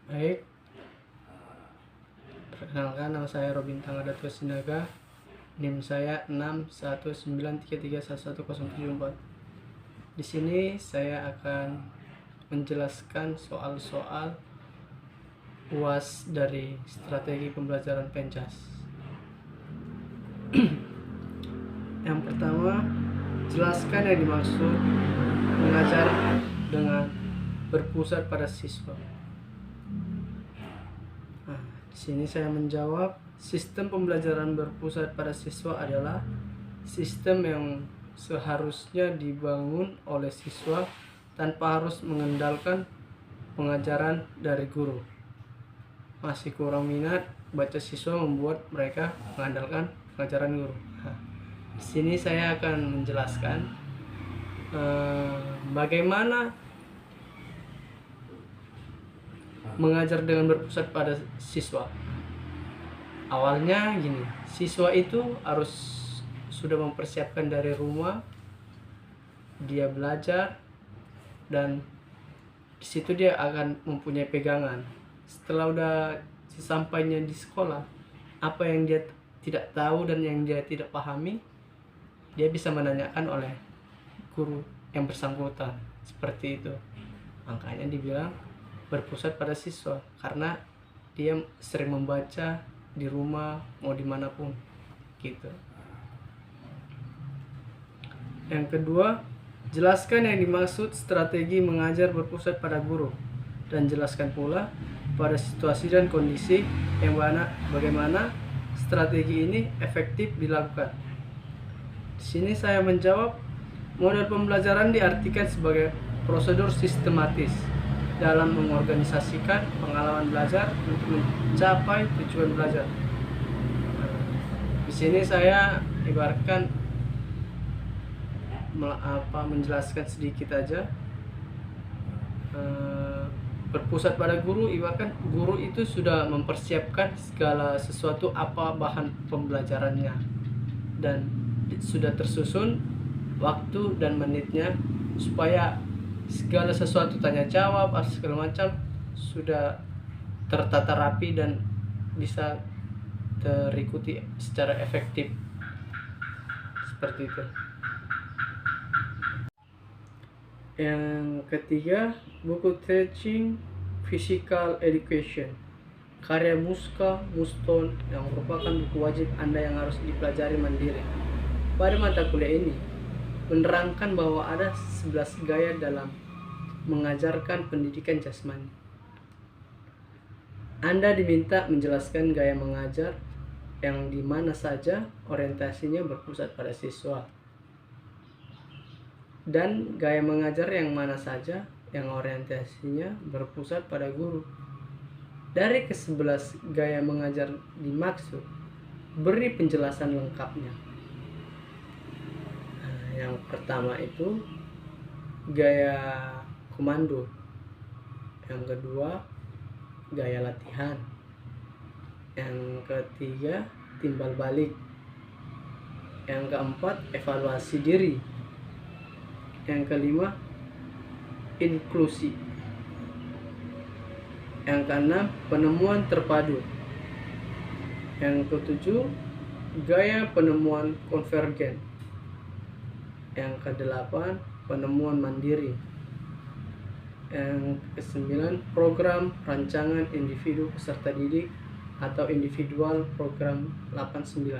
Baik, perkenalkan nama saya Robin Tangadatua Sinaga. NIM saya 61933111074. Di sini saya akan menjelaskan soal-soal UAS dari strategi pembelajaran Pencas. Yang pertama, jelaskan yang dimaksud mengajar dengan berpusat pada siswa. Di sini saya menjawab, sistem pembelajaran berpusat pada siswa adalah sistem yang seharusnya dibangun oleh siswa tanpa harus mengandalkan pengajaran dari guru. Masih kurang minat baca siswa membuat mereka mengandalkan pengajaran guru. Di sini saya akan menjelaskan bagaimana mengajar dengan berpusat pada siswa. Awalnya gini, siswa itu harus sudah mempersiapkan dari rumah, dia belajar, dan di situ dia akan mempunyai pegangan. Setelah udah sampainya di sekolah, apa yang dia tidak tahu dan yang dia tidak pahami, dia bisa menanyakan oleh guru yang bersangkutan. Seperti itu. Makanya dibilang berpusat pada siswa, karena dia sering membaca di rumah mau dimanapun gitu. Yang kedua, jelaskan yang dimaksud strategi mengajar berpusat pada guru, dan jelaskan pula pada situasi dan kondisi yang bagaimana strategi ini efektif dilakukan. Di sini saya menjawab, model pembelajaran diartikan sebagai prosedur sistematis dalam mengorganisasikan pengalaman belajar untuk mencapai tujuan belajar. Di sini saya ibaratkan menjelaskan sedikit aja. Berpusat pada guru, ibaratkan guru itu sudah mempersiapkan segala sesuatu apa bahan pembelajarannya, dan sudah tersusun waktu dan menitnya supaya segala sesuatu tanya jawab segala macam sudah tertata rapi dan bisa terikuti secara efektif. Seperti itu. Yang ketiga, buku Teaching Physical Education karya Muska Muston yang merupakan buku wajib Anda yang harus dipelajari mandiri. Pada mata kuliah ini menerangkan bahwa ada 11 gaya dalam mengajarkan pendidikan jasmani. Anda diminta menjelaskan gaya mengajar yang di mana saja orientasinya berpusat pada siswa, dan gaya mengajar yang mana saja yang orientasinya berpusat pada guru. Dari ke-11 gaya mengajar dimaksud, beri penjelasan lengkapnya. Yang pertama itu gaya komando, yang kedua gaya latihan, yang ketiga timbal balik, yang keempat evaluasi diri, yang kelima inklusi, yang keenam penemuan terpadu, yang ketujuh gaya penemuan konvergen, yang kedelapan penemuan mandiri, yang kesembilan program rancangan individu peserta didik atau individual program 89,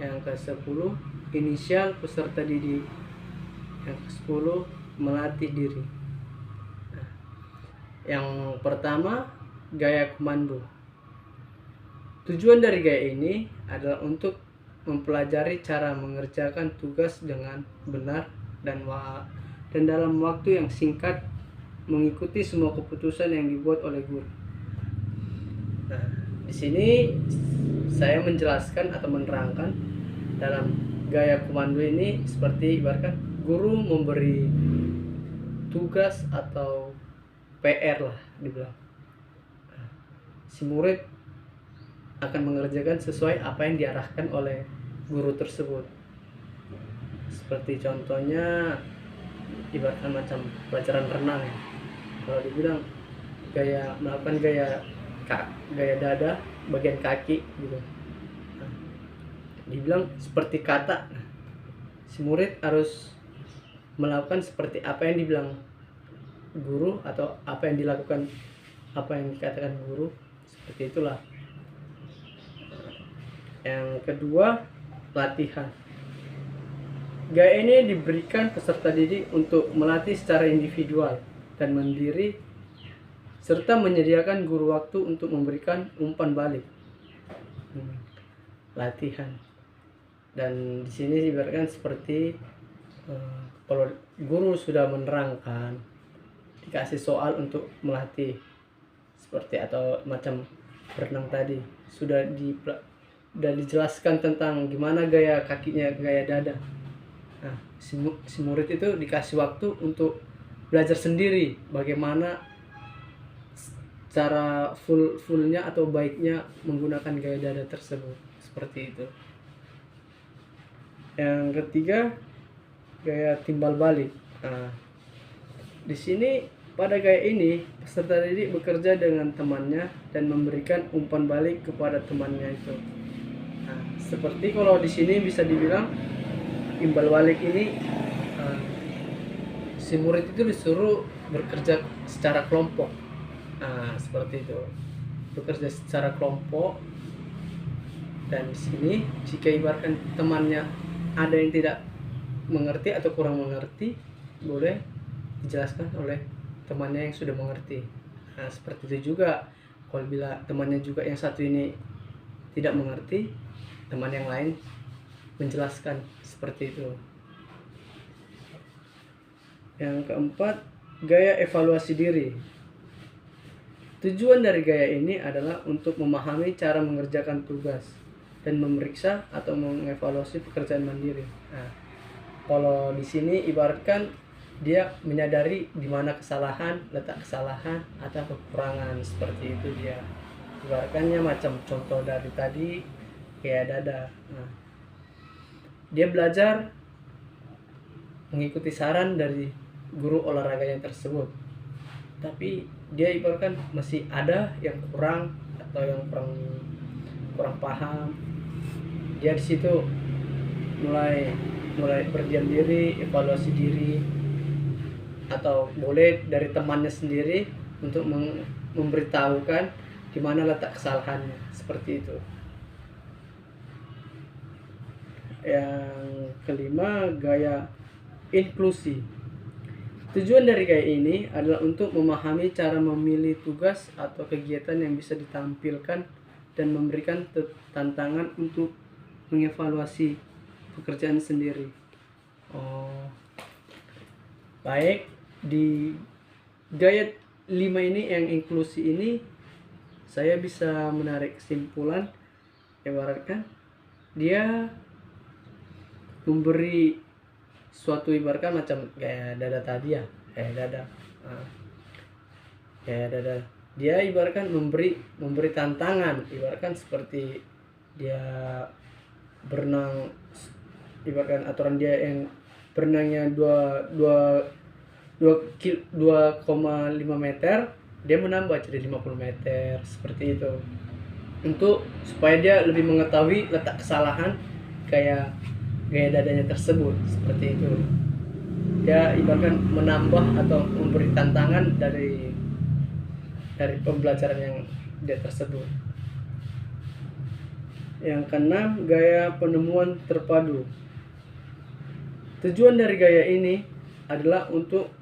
yang ke-10 inisial peserta didik, yang ke-10 melatih diri. Yang pertama gaya komando. Tujuan dari gaya ini adalah untuk mempelajari cara mengerjakan tugas dengan benar dan dalam waktu yang singkat, mengikuti semua keputusan yang dibuat oleh guru. Di sini saya menjelaskan atau menerangkan dalam gaya komando ini seperti ibaratkan guru memberi tugas atau PR lah dibilang. Si murid akan mengerjakan sesuai apa yang diarahkan oleh guru tersebut. Seperti contohnya ibaratkan macam pelajaran renang ya. Kalau dibilang melakukan gaya dada bagian kaki gitu. Nah, dibilang seperti kata, si murid harus melakukan seperti apa yang dibilang guru atau apa yang dikatakan guru, seperti itulah. Yang kedua, latihan. Gaya ini diberikan peserta didik untuk melatih secara individual dan mandiri, serta menyediakan guru waktu untuk memberikan umpan balik. Latihan. Dan di sini diibaratkan seperti kalau guru sudah menerangkan, dikasih soal untuk melatih, seperti atau macam berenang tadi, sudah dijelaskan tentang gimana gaya kakinya, gaya dada. Nah, si murid itu dikasih waktu untuk belajar sendiri bagaimana cara fullnya atau baiknya menggunakan gaya dada tersebut, seperti itu. Yang ketiga, gaya timbal balik. Nah, di sini pada gaya ini peserta didik bekerja dengan temannya dan memberikan umpan balik kepada temannya itu. Nah, seperti kalau di sini bisa dibilang timbal balik ini, si murid itu disuruh bekerja secara kelompok. Nah, seperti itu, bekerja secara kelompok. Dan di sini jika ibaratkan temannya ada yang tidak mengerti atau kurang mengerti, boleh dijelaskan oleh temannya yang sudah mengerti. Nah, seperti itu juga kalau bila temannya juga yang satu ini tidak mengerti, teman yang lain menjelaskan, seperti itu. Yang keempat, gaya evaluasi diri. Tujuan dari gaya ini adalah untuk memahami cara mengerjakan tugas dan memeriksa atau mengevaluasi pekerjaan mandiri. Nah, kalau di sini ibaratkan dia menyadari di mana letak kesalahan atau kekurangan, seperti itu dia. Ibaratkannya macam contoh dari tadi kayak dada. Nah, dia belajar mengikuti saran dari guru olahraganya tersebut, tapi dia ibaratkan masih ada yang kurang atau yang kurang paham. Dia di situ mulai berdiam diri, evaluasi diri, atau boleh dari temannya sendiri untuk memberitahukan di mana letak kesalahannya, seperti itu. Yang kelima, gaya inklusi. Tujuan dari gaya ini adalah untuk memahami cara memilih tugas atau kegiatan yang bisa ditampilkan dan memberikan tantangan untuk mengevaluasi pekerjaan sendiri. Baik, di gaya 5 ini yang inklusi ini saya bisa menarik kesimpulan, ibaratkan dia memberi suatu, ibaratkan macam gaya dada tadi ya, gaya dada. Gaya dada dia ibaratkan memberi tantangan, ibaratkan seperti dia berenang, ibaratkan aturan dia yang berenangnya 2,5 meter, dia menambah jadi 50 meter, seperti itu, untuk supaya dia lebih mengetahui letak kesalahan gaya dadanya tersebut, seperti itu. Dia ibaratkan menambah atau memberi tantangan dari pembelajaran yang dia tersebut. Yang keenam, gaya penemuan terpadu. Tujuan dari gaya ini adalah untuk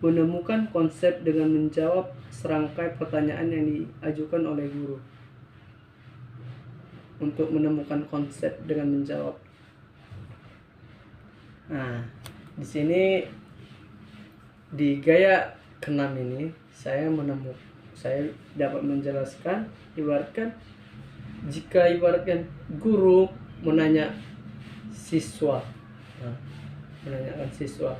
menemukan konsep dengan menjawab serangkai pertanyaan yang diajukan oleh guru. Untuk menemukan konsep dengan menjawab. Nah, di sini di gaya keenam ini saya dapat menjelaskan, ibaratkan jika ibaratkan guru menanya siswa, menanyakan siswa,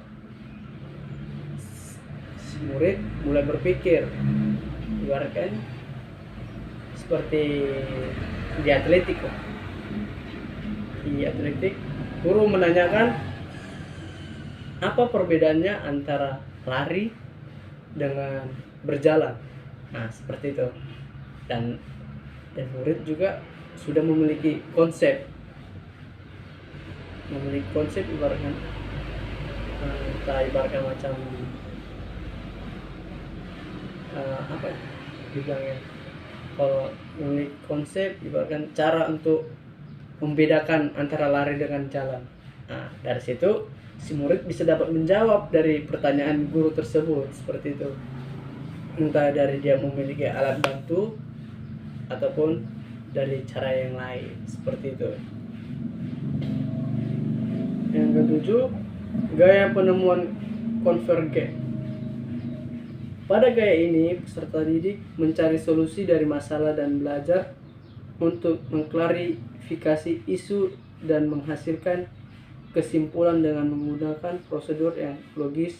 si murid mulai berpikir, ibaratkan seperti di atletik lah. Di atletik, guru menanyakan apa perbedaannya antara lari dengan berjalan. Nah, seperti itu. Dan murid juga sudah memiliki konsep ibaratkan ibaratkan macam apa ya dibilangnya, kalau memiliki konsep ibaratkan cara untuk membedakan antara lari dengan jalan. Nah, dari situ si murid bisa dapat menjawab dari pertanyaan guru tersebut seperti itu, entah dari dia memiliki alat bantu ataupun dari cara yang lain seperti itu. Yang ketujuh, gaya penemuan konvergen. Pada gaya ini, peserta didik mencari solusi dari masalah dan belajar untuk mengklarifikasi isu dan menghasilkan kesimpulan dengan menggunakan prosedur yang logis,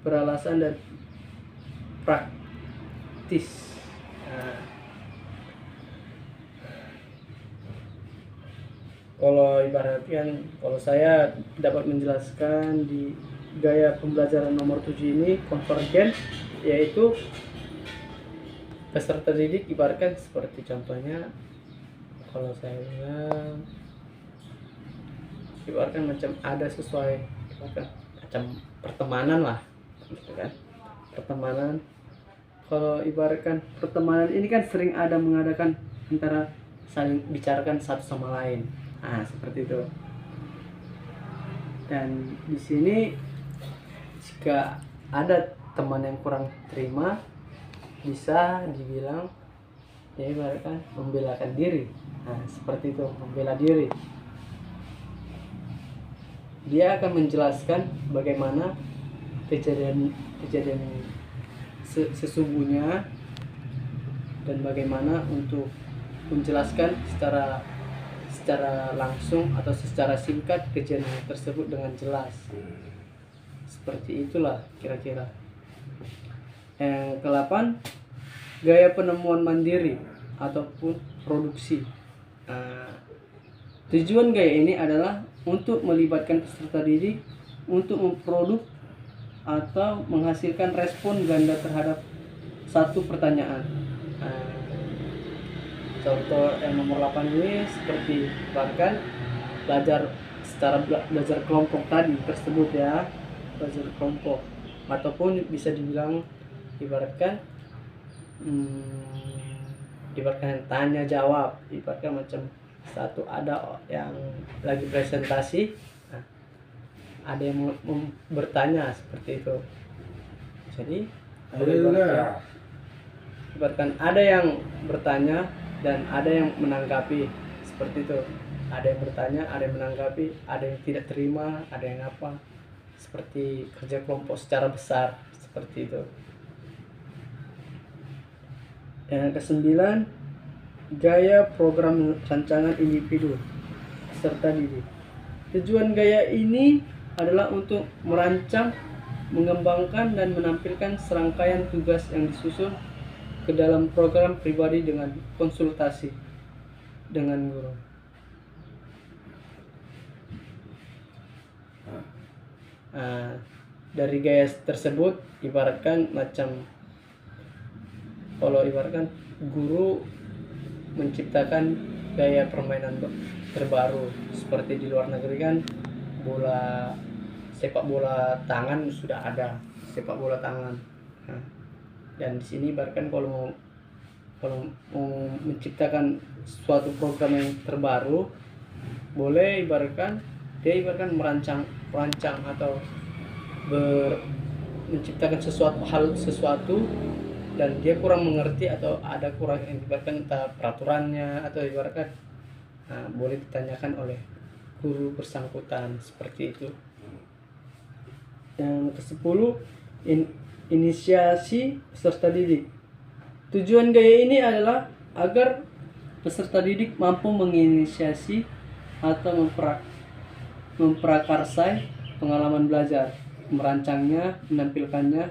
beralasan, dan praktis. Nah, kalau ibaratkan, kalau saya dapat menjelaskan di gaya pembelajaran nomor 7 ini konvergen, yaitu peserta didik ibaratkan seperti contohnya, kalau saya bilang ibaratkan macam ada sesuai ibaratkan macam pertemanan lah gitu kan. Pertemanan, kalau ibaratkan pertemanan ini kan sering ada mengadakan antara saling bicarakan satu sama lain. Nah, seperti itu. Dan di sini jika ada teman yang kurang terima, bisa dibilang ya ibaratkan membelakan diri. Nah, seperti itu, membela diri. Dia akan menjelaskan bagaimana kejadian sesungguhnya dan bagaimana untuk menjelaskan secara langsung atau secara singkat kejadian tersebut dengan jelas. Seperti itulah kira-kira. Yang ke-8, gaya penemuan mandiri ataupun produksi. Tujuan gaya ini adalah untuk melibatkan peserta didik untuk memproduk atau menghasilkan respon ganda terhadap satu pertanyaan. Contoh yang nomor 8 ini seperti bahkan belajar kelompok tadi tersebut ya, belajar kelompok, ataupun bisa dibilang ibaratkan tanya jawab, ibaratkan macam satu ada yang lagi presentasi, ada yang bertanya seperti itu. Jadi ibaratkan ada yang bertanya dan ada yang menanggapi seperti itu. Ada yang bertanya, ada yang menanggapi, ada yang tidak terima, ada yang apa, seperti kerja kelompok secara besar seperti itu. Yang ke-9, gaya program rancangan individu serta didik. Tujuan gaya ini adalah untuk merancang, mengembangkan, dan menampilkan serangkaian tugas yang disusun ke dalam program pribadi dengan konsultasi dengan guru. Dari gaya tersebut ibaratkan macam, kalau ibaratkan guru menciptakan gaya permainan terbaru, seperti di luar negeri kan sepak bola tangan sudah ada, sepak bola tangan. Dan di sini ibaratkan kalau mau menciptakan suatu program yang terbaru, boleh ibaratkan dia merancang atau menciptakan sesuatu dan dia kurang mengerti atau ada kurang ibaratkan entah peraturannya atau ibaratkan boleh ditanyakan oleh guru bersangkutan seperti itu. Yang ke-10, inisiasi peserta didik. Tujuan gaya ini adalah agar peserta didik mampu menginisiasi atau memprakarsai pengalaman belajar, merancangnya, menampilkannya,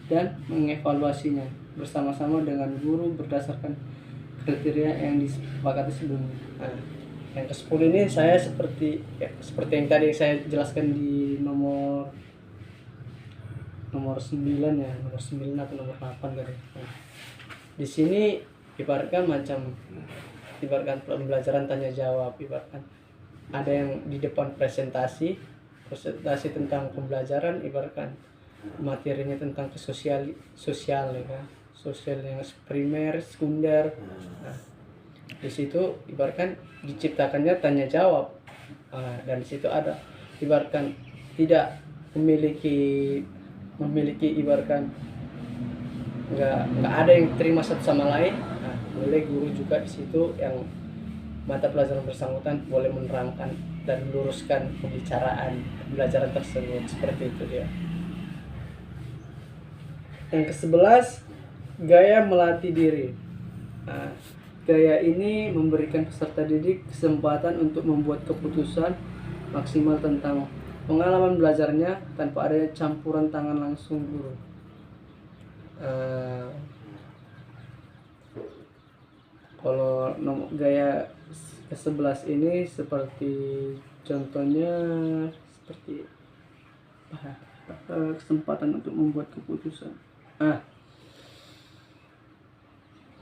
dan mengevaluasinya bersama-sama dengan guru berdasarkan kriteria yang disepakati sebelumnya. Yang ke-10 ini saya seperti yang tadi saya jelaskan di nomor 9 ya, nomor 9 atau nomor 8 tadi. Di sini ibaratkan pembelajaran tanya jawab, ibaratkan ada yang di depan presentasi tentang pembelajaran, ibaratkan materinya tentang sosial ya kan, sosial yang primer, sekunder. Nah, di situ ibaratkan diciptakannya tanya jawab. Dan di situ ada ibaratkan tidak memiliki ibaratkan nggak ada yang terima satu sama lain. Nah, boleh guru juga di situ yang mata pelajaran bersangkutan boleh menerangkan dan meluruskan pembelajaran tersebut, seperti itu dia. Yang ke-11, gaya melatih diri. Nah, gaya ini memberikan peserta didik kesempatan untuk membuat keputusan maksimal tentang pengalaman belajarnya tanpa adanya campuran tangan langsung guru. Kalau gaya ke-11 ini seperti contohnya seperti kesempatan untuk membuat keputusan.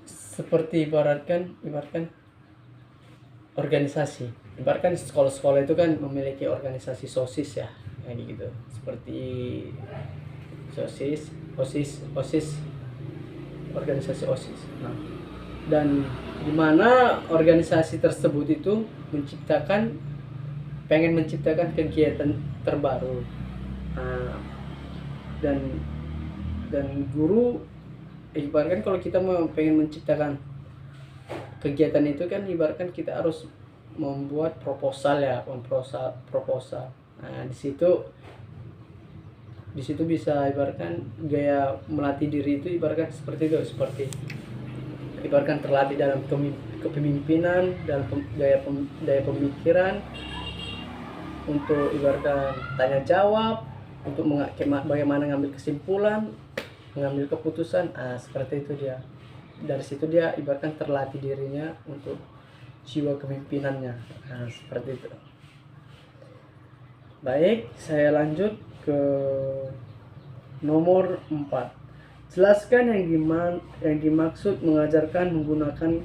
Seperti ibaratkan organisasi. Ibaratkan sekolah-sekolah itu kan memiliki organisasi SOSIS ya, kayak gitu. Seperti OSIS, organisasi OSIS. Nah, dan di mana organisasi tersebut itu pengen menciptakan kegiatan terbaru. Dan guru ibaratkan kalau kita mau pengen menciptakan kegiatan itu kan ibaratkan kita harus membuat proposal. Nah, di situ bisa ibaratkan gaya melatih diri itu ibaratkan seperti itu, seperti ibaratkan terlatih dalam kepemimpinan, dalam gaya pemikiran, untuk ibaratkan tanya jawab, untuk bagaimana ngambil kesimpulan, mengambil keputusan. Seperti itu dia. Dari situ dia ibaratkan terlatih dirinya untuk jiwa kepemimpinannya. Seperti itu. Baik, saya lanjut ke nomor 4. Jelaskan yang dimaksud mengajarkan menggunakan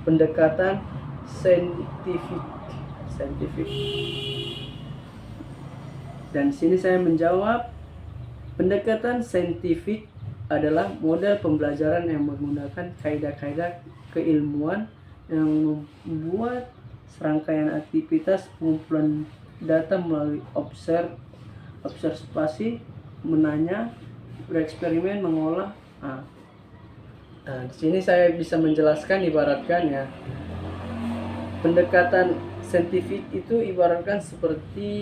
pendekatan saintifik. Dan sini saya menjawab, pendekatan saintifik adalah model pembelajaran yang menggunakan kaidah-kaidah keilmuan yang membuat serangkaian aktivitas pengumpulan data melalui observasi, menanya, bereksperimen, mengolah. Di sini saya bisa menjelaskan ibaratkan ya, pendekatan saintifik itu ibaratkan seperti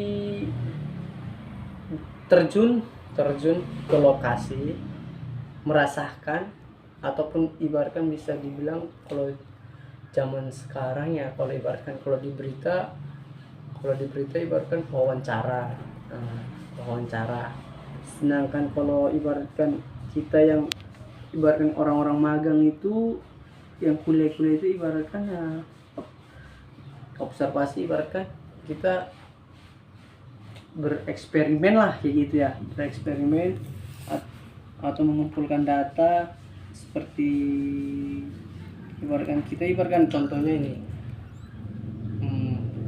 terjun ke lokasi, merasakan, ataupun ibaratkan bisa dibilang kalau zaman sekarang ya, kalau di berita ibaratkan wawancara. Sedangkan kalau ibaratkan kita yang ibaratkan orang-orang magang itu, yang kuliah itu ibaratkan ya observasi, ibaratkan kita bereksperimen lah, kayak gitu ya, bereksperimen atau mengumpulkan data. Seperti ibaratkan contohnya ini,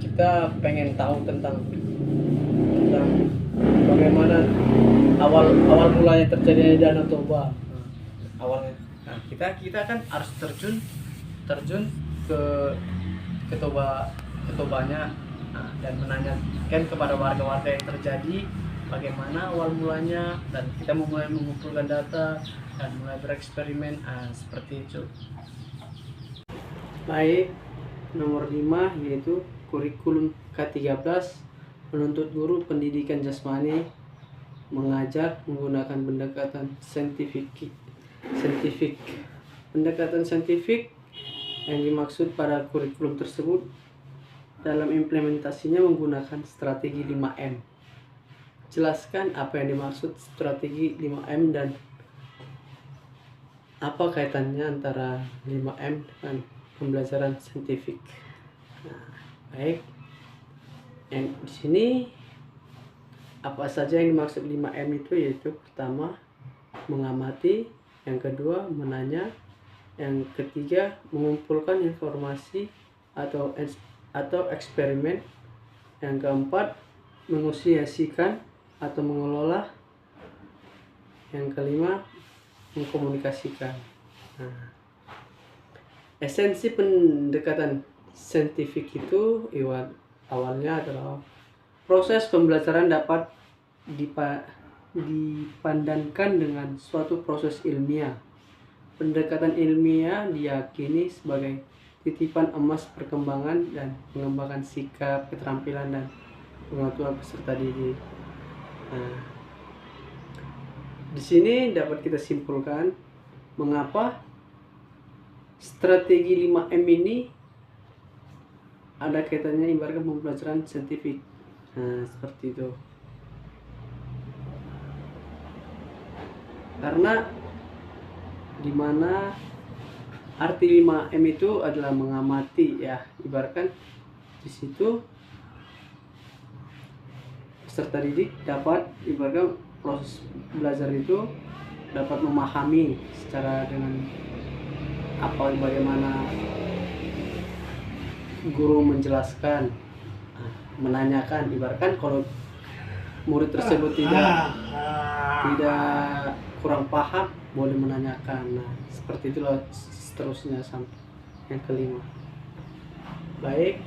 kita pengen tahu tentang bagaimana awal mulanya terjadinya Danau Toba. Awalnya, kita kan harus terjun ke Tobanya, dan menanyakan kepada warga-warga yang terjadi bagaimana awal mulanya, dan kita mulai mengumpulkan data dan mulai bereksperimen. Seperti itu. Baik, nomor 5 yaitu kurikulum K13, menuntut guru pendidikan jasmani mengajar menggunakan pendekatan saintifik. Pendekatan saintifik yang dimaksud pada kurikulum tersebut dalam implementasinya menggunakan strategi 5M. Jelaskan apa yang dimaksud strategi 5M dan apa kaitannya antara 5M dengan pembelajaran saintifik. Baik. Yang di sini apa saja yang dimaksud 5M itu, yaitu pertama mengamati, yang kedua menanya, Yang ketiga, mengumpulkan informasi atau eksperimen. Yang keempat, mengusiasikan atau mengelola. Yang kelima, mengkomunikasikan. Nah, esensi pendekatan saintifik itu awalnya adalah proses pembelajaran dapat dipandangkan dengan suatu proses ilmiah. Pendekatan ilmiah diyakini sebagai titipan emas perkembangan dan pengembangan sikap, keterampilan, dan pengetahuan peserta didik. Nah, di sini dapat kita simpulkan mengapa strategi 5M ini ada kaitannya ibaratkan pembelajaran saintifik. Nah, seperti itu. Karena dimana arti 5M itu adalah mengamati, ya, ibaratkan di situ peserta didik dapat ibaratkan proses belajar itu dapat memahami secara dengan bagaimana guru menjelaskan, menanyakan, ibaratkan kalau murid tersebut tidak kurang paham boleh menanyakan. Nah, seperti itulah seterusnya sampai yang kelima. Baik,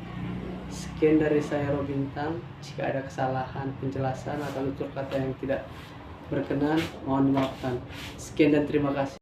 sekian dari saya Robintang. Jika ada kesalahan penjelasan atau tutur kata yang tidak berkenan, mohon dimaafkan. Sekian dan terima kasih.